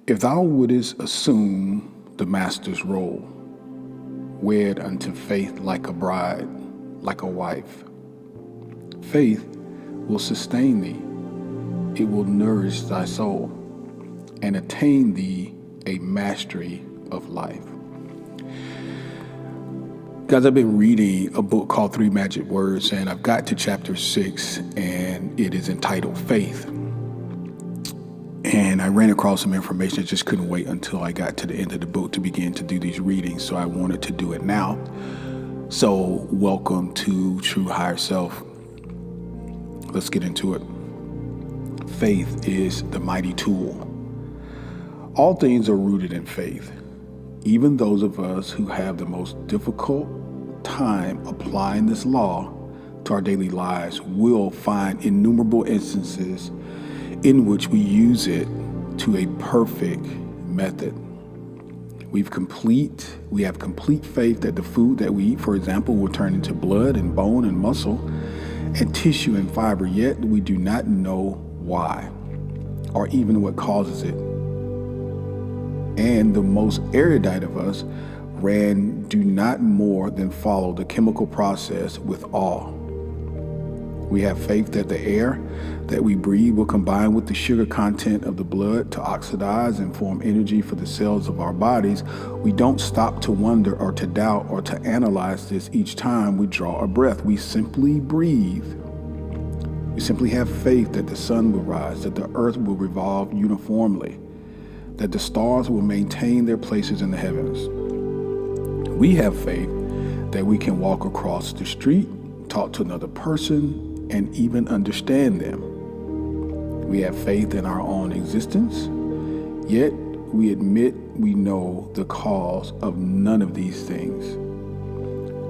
If thou wouldest assume the master's role, wed unto faith like a bride, like a wife, faith will sustain thee, it will nourish thy soul, and attain thee a mastery of life. Guys, I've been reading a book called 3 Magic Words, and I've got to chapter 6, and it is entitled Faith. And I ran across some information. I just couldn't wait until I got to the end of the book to begin to do these readings, so I wanted to do it now. So welcome to True Higher Self. Let's get into it. Faith is the mighty tool. All things are rooted in faith. Even those of us who have the most difficult time applying this law to our daily lives will find innumerable instances in which we use it to a perfect method. We have complete faith that the food that we eat, for example, will turn into blood and bone and muscle and tissue and fiber, yet we do not know why or even what causes it. And the most erudite of us do not more than follow the chemical process with awe. We have faith that the air that we breathe will combine with the sugar content of the blood to oxidize and form energy for the cells of our bodies. We don't stop to wonder or to doubt or to analyze this each time we draw a breath. We simply breathe. We simply have faith that the sun will rise, that the earth will revolve uniformly, that the stars will maintain their places in the heavens. We have faith that we can walk across the street, talk to another person, and even understand them. We have faith in our own existence, yet we admit we know the cause of none of these things.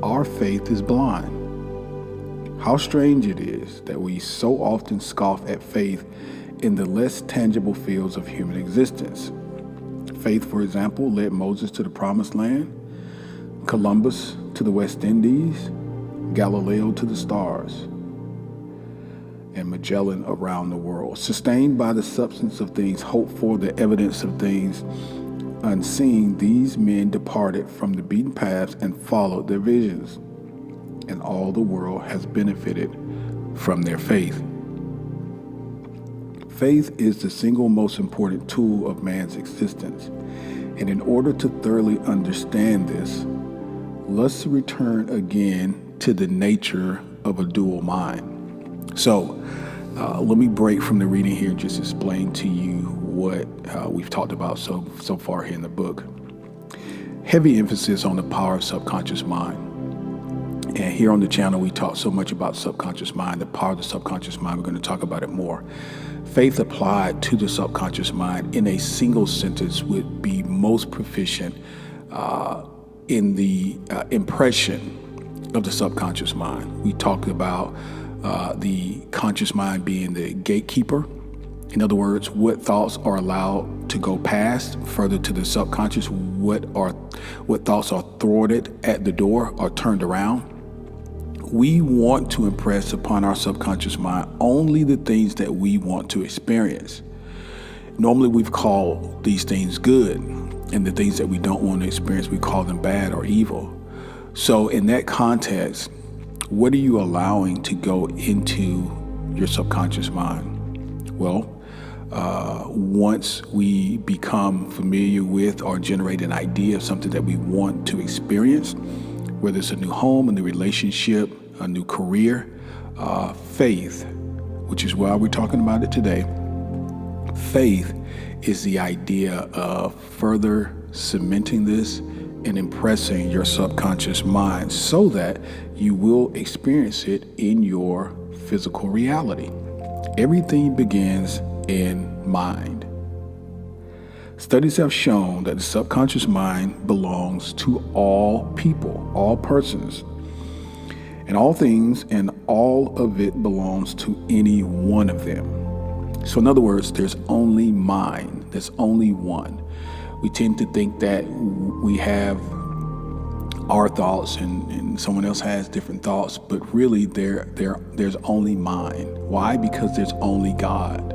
Our faith is blind. How strange it is that we so often scoff at faith in the less tangible fields of human existence. Faith, for example, led Moses to the Promised Land, Columbus to the West Indies, Galileo to the stars, and Magellan around the world. Sustained by the substance of things hoped for, the evidence of things unseen, these men departed from the beaten paths and followed their visions, and all the world has benefited from their faith. Faith is the single most important tool of man's existence. And in order to thoroughly understand this, let's return again to the nature of a dual mind. So let me break from the reading here and just explain to you what we've talked about so far here in the book. Heavy emphasis on the power of subconscious mind. And here on the channel, we talk so much about subconscious mind, the power of the subconscious mind. We're going to talk about it more. Faith applied to the subconscious mind in a single sentence would be most proficient in the impression of the subconscious mind. We talked about the conscious mind being the gatekeeper. In other words, what thoughts are allowed to go past further to the subconscious, what thoughts are thwarted at the door or turned around. We want to impress upon our subconscious mind only the things that we want to experience. Normally we've called these things good, and the things that we don't want to experience, we call them bad or evil. So in that context, what are you allowing to go into your subconscious mind? Well, once we become familiar with or generate an idea of something that we want to experience, whether it's a new home, a new relationship, a new career, faith, which is why we're talking about it today. Faith is the idea of further cementing this and impressing your subconscious mind so that you will experience it in your physical reality. Everything begins in mind. Studies have shown that the subconscious mind belongs to all people, all persons, and all things, and all of it belongs to any one of them. So in other words, there's only mind, there's only one. We tend to think that we have our thoughts and someone else has different thoughts, but really there's only mind. Why? Because there's only God.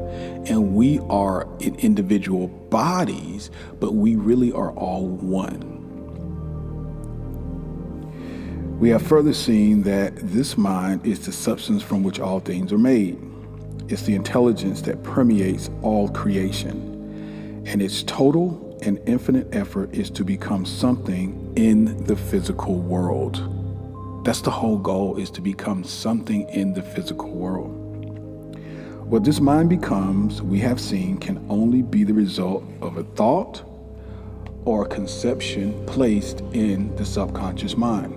And we are in individual bodies, but we really are all one. We have further seen that this mind is the substance from which all things are made. It's the intelligence that permeates all creation. And its total and infinite effort is to become something in the physical world. That's the whole goal, is to become something in the physical world. What this mind becomes, we have seen, can only be the result of a thought or a conception placed in the subconscious mind.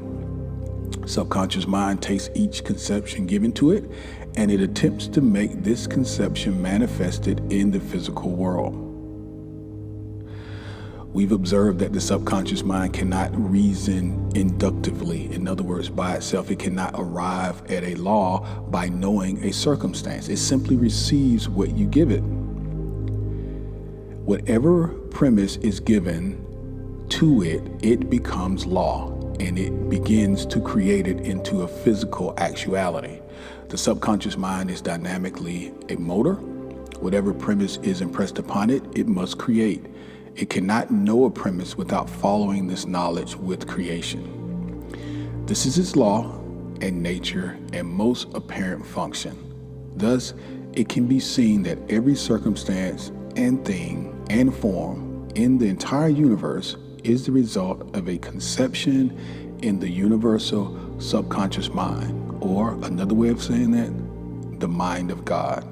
Subconscious mind takes each conception given to it, and it attempts to make this conception manifested in the physical world. We've observed that the subconscious mind cannot reason inductively. In other words, by itself, it cannot arrive at a law by knowing a circumstance. It simply receives what you give it. Whatever premise is given to it, it becomes law, and it begins to create it into a physical actuality. The subconscious mind is dynamically a motor. Whatever premise is impressed upon it, it must create. It cannot know a premise without following this knowledge with creation. This is its law and nature and most apparent function. Thus, it can be seen that every circumstance and thing and form in the entire universe is the result of a conception in the universal subconscious mind, or another way of saying that, the mind of God.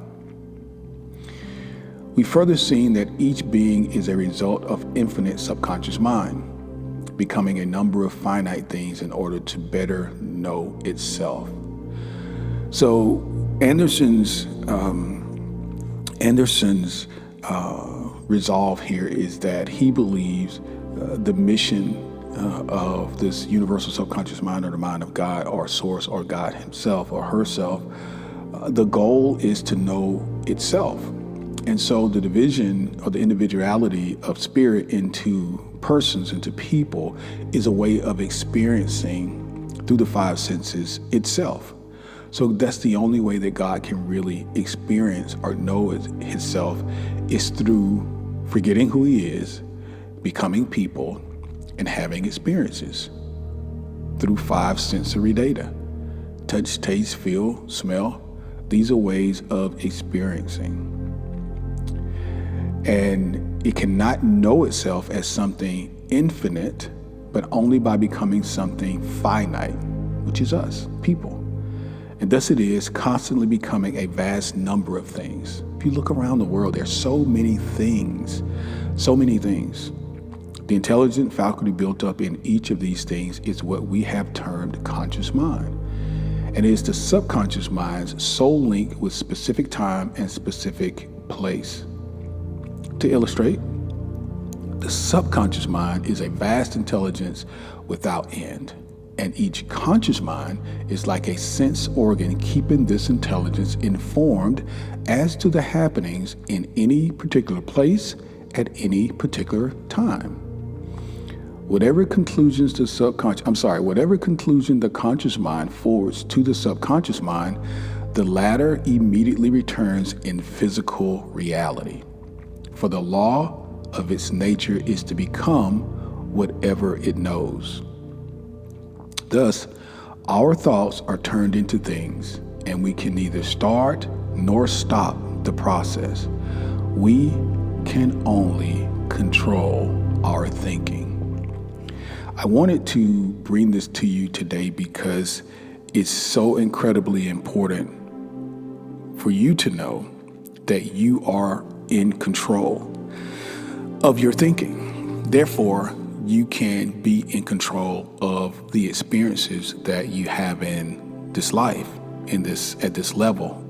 We further seen that each being is a result of infinite subconscious mind, becoming a number of finite things in order to better know itself. So Anderson's resolve here is that he believes the mission of this universal subconscious mind, or the mind of God, or source, or God himself or herself, the goal is to know itself. And so the division or the individuality of spirit into persons, into people, is a way of experiencing through the five senses itself. So that's the only way that God can really experience or know himself, is through forgetting who he is, becoming people, and having experiences through five sensory data: touch, taste, feel, smell. These are ways of experiencing. And it cannot know itself as something infinite, but only by becoming something finite, which is us, people. And thus it is constantly becoming a vast number of things. If you look around the world, there's so many things, so many things. The intelligent faculty built up in each of these things is what we have termed conscious mind. And it is the subconscious mind's sole link with specific time and specific place. To illustrate, the subconscious mind is a vast intelligence without end, and each conscious mind is like a sense organ keeping this intelligence informed as to the happenings in any particular place at any particular time. Whatever conclusion the conscious mind forwards to the subconscious mind, the latter immediately returns in physical reality. For the law of its nature is to become whatever it knows. Thus, our thoughts are turned into things, and we can neither start nor stop the process. We can only control our thinking. I wanted to bring this to you today because it's so incredibly important for you to know that you are in control of your thinking. Therefore, you can be in control of the experiences that you have in this life, at this level,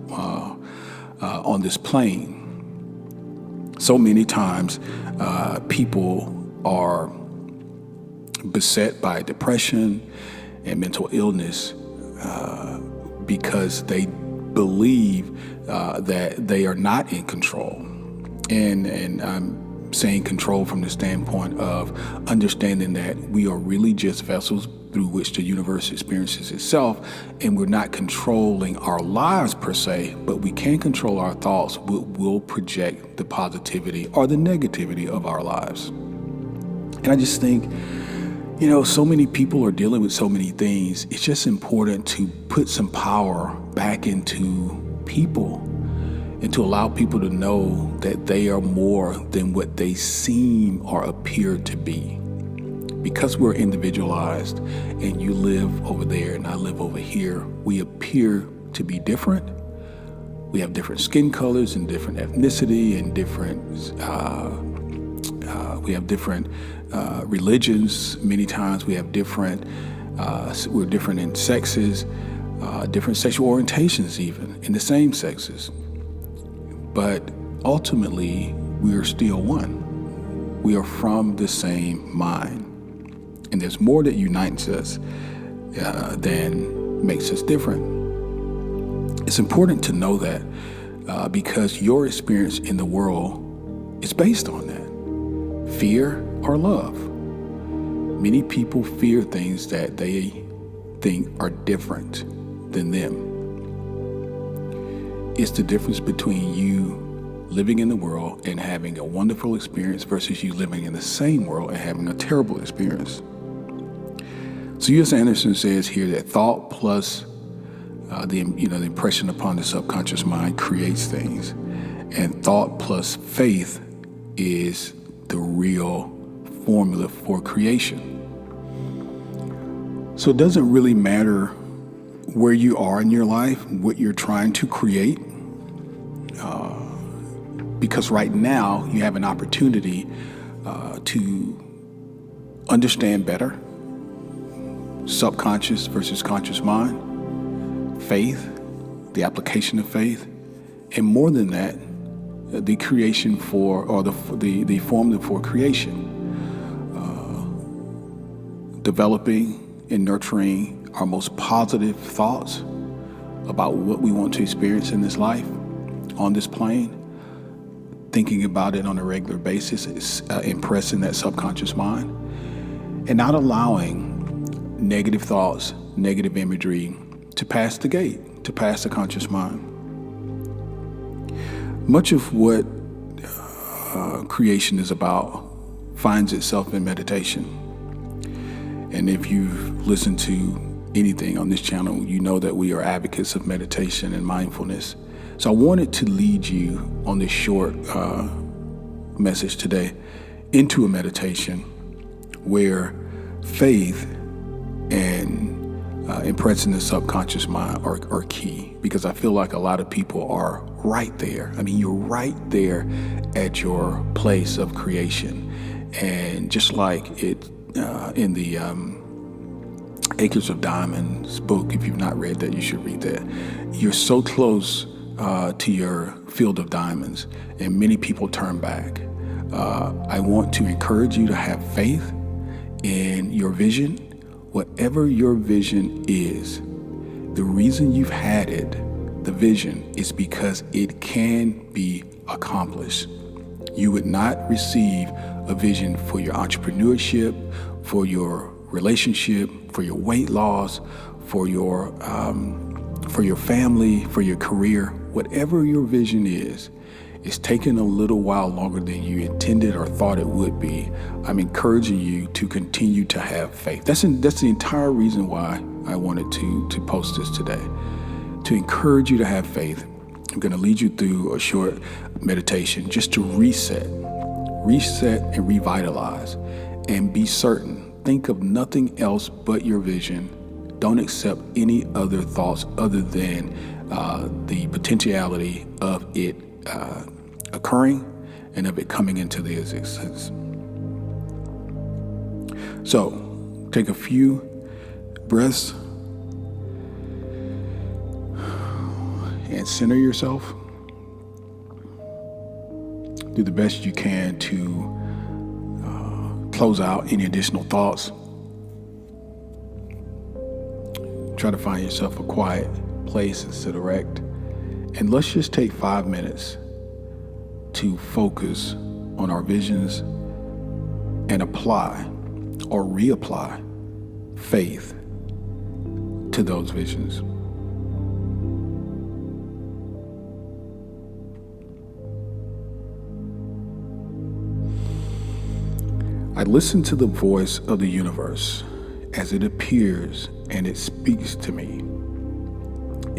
on this plane. So many times, people are beset by depression and mental illness because they believe that they are not in control. And saying control from the standpoint of understanding that we are really just vessels through which the universe experiences itself, and we're not controlling our lives per se, but we can control our thoughts. We'll project the positivity or the negativity of our lives. And I just think, so many people are dealing with so many things. It's just important to put some power back into people and to allow people to know that they are more than what they seem or appear to be. Because we're individualized and you live over there and I live over here, we appear to be different. We have different skin colors and different ethnicity and different, we have different religions. Many times we have we're different in sexes, different sexual orientations even in the same sexes. But ultimately, we are still one. We are from the same mind. And there's more that unites us than makes us different. It's important to know that because your experience in the world is based on that. Fear or love. Many people fear things that they think are different than them. It's the difference between you living in the world and having a wonderful experience versus you living in the same world and having a terrible experience. So U.S. Anderson says here that thought plus the impression upon the subconscious mind creates things, and thought plus faith is the real formula for creation. So it doesn't really matter where you are in your life, what you're trying to create, because right now you have an opportunity to understand better subconscious versus conscious mind, faith, the application of faith, and more than that, the creation for, or the formula for creation, developing and nurturing our most positive thoughts about what we want to experience in this life, on this plane, thinking about it on a regular basis, impressing that subconscious mind, and not allowing negative thoughts, negative imagery to pass the gate, to pass the conscious mind. Much of what creation is about finds itself in meditation. And if you've listened to anything on this channel, you know that we are advocates of meditation and mindfulness. So I wanted to lead you on this short message today into a meditation where faith and impressing the subconscious mind are key, because I feel like a lot of people are right there. I mean, you're right there at your place of creation. And just like it in the Acres of Diamonds book, if you've not read that, you should read that. You're so close to your field of diamonds, and many people turn back. I want to encourage you to have faith in your vision. Whatever your vision is, the reason you've had it, the vision, is because it can be accomplished. You would not receive a vision for your entrepreneurship, for your relationship, for your weight loss, for your family, for your career. Whatever your vision is, it's taken a little while longer than you intended or thought it would be. I'm encouraging you to continue to have faith. That's the entire reason why I wanted to post this today, to encourage you to have faith. I'm going to lead you through a short meditation just to reset and revitalize, and be certain. Think of nothing else but your vision. Don't accept any other thoughts other than the potentiality of it occurring and of it coming into the existence. So take a few breaths and center yourself. Do the best you can to close out any additional thoughts. Try to find yourself a quiet place and sit erect. And let's just take 5 minutes to focus on our visions and apply or reapply faith to those visions. I listen to the voice of the universe as it appears and it speaks to me.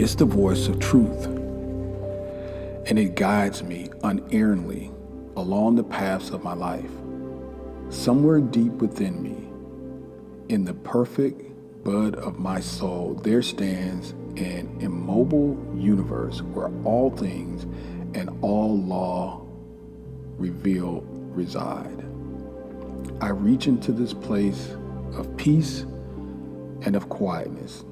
It's the voice of truth, and it guides me unerringly along the paths of my life. Somewhere deep within me, in the perfect bud of my soul, there stands an immobile universe where all things and all law revealed reside. I reach into this place of peace and of quietness.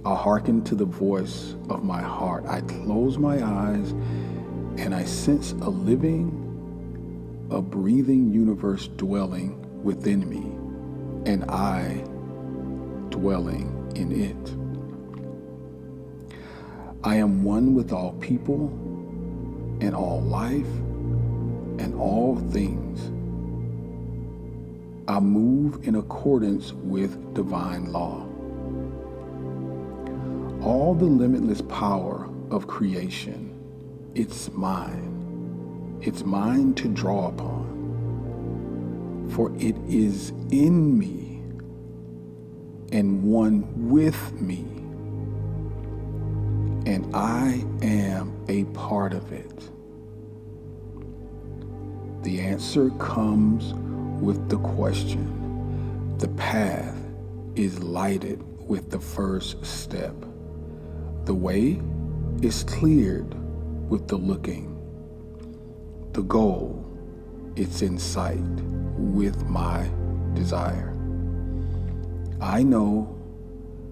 I hearken to the voice of my heart. I close my eyes and I sense a living, a breathing universe dwelling within me, and I dwelling in it. I am one with all people and all life and all things. I move in accordance with divine law. All the limitless power of creation, it's mine. It's mine to draw upon. For it is in me and one with me, and I am a part of it. The answer comes with the question. The path is lighted with the first step. The way is cleared with the looking. The goal, it's in sight with my desire. I know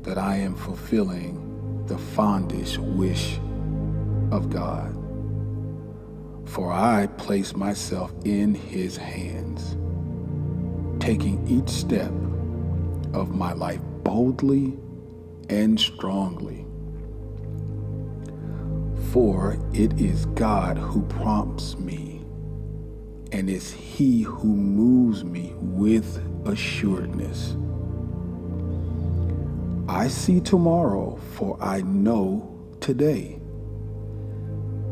that I am fulfilling the fondest wish of God, for I place myself in His hands, taking each step of my life boldly and strongly. For it is God who prompts me, and it's He who moves me with assuredness. I see tomorrow, for I know today,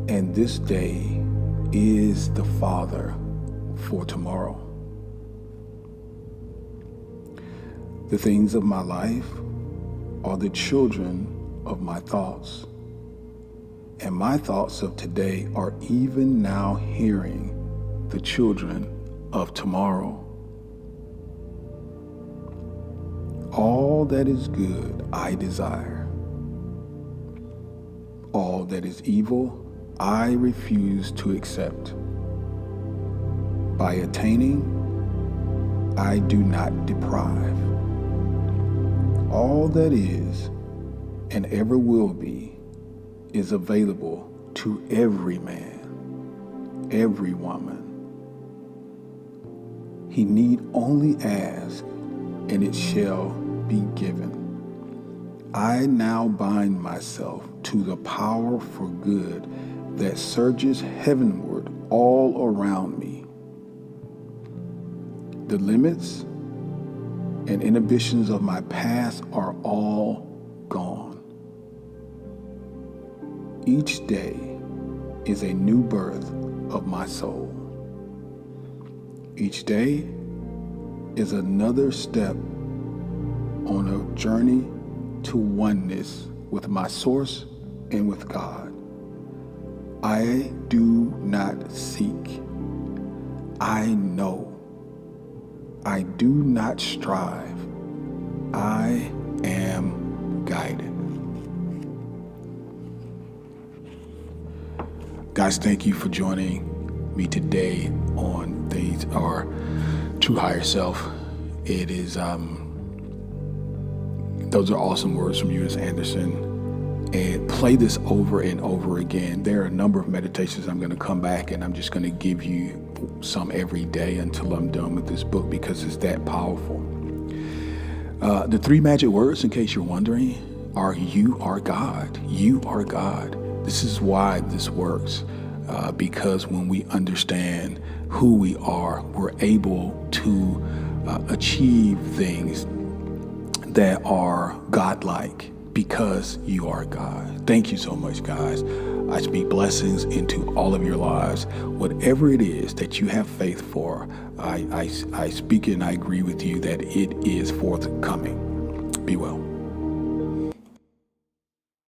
and this day is the Father for tomorrow. The things of my life are the children of my thoughts, and my thoughts of today are even now hearing the children of tomorrow. All that is good I desire. All that is evil I refuse to accept. By attaining, I do not deprive. All that is and ever will be is available to every man, every woman. He need only ask, and it shall be given. I now bind myself to the power for good that surges heavenward all around me. The limits and inhibitions of my past are all gone. Each day is a new birth of my soul. Each day is another step on a journey to oneness with my source and with God. I do not seek. I know. I do not strive. I am guided. Guys, thank you for joining me today on Things Our True Higher Self. It is, those are awesome words from Eunice Anderson. And play this over and over again. There are a number of meditations I'm going to come back and I'm just going to give you some every day until I'm done with this book because it's that powerful. The three magic words, in case you're wondering, are you are God. You are God. This is why this works. because when we understand who we are, we're able to achieve things that are godlike because you are God. Thank you so much, guys. I speak blessings into all of your lives. Whatever it is that you have faith for, I speak and I agree with you that it is forthcoming. Be well.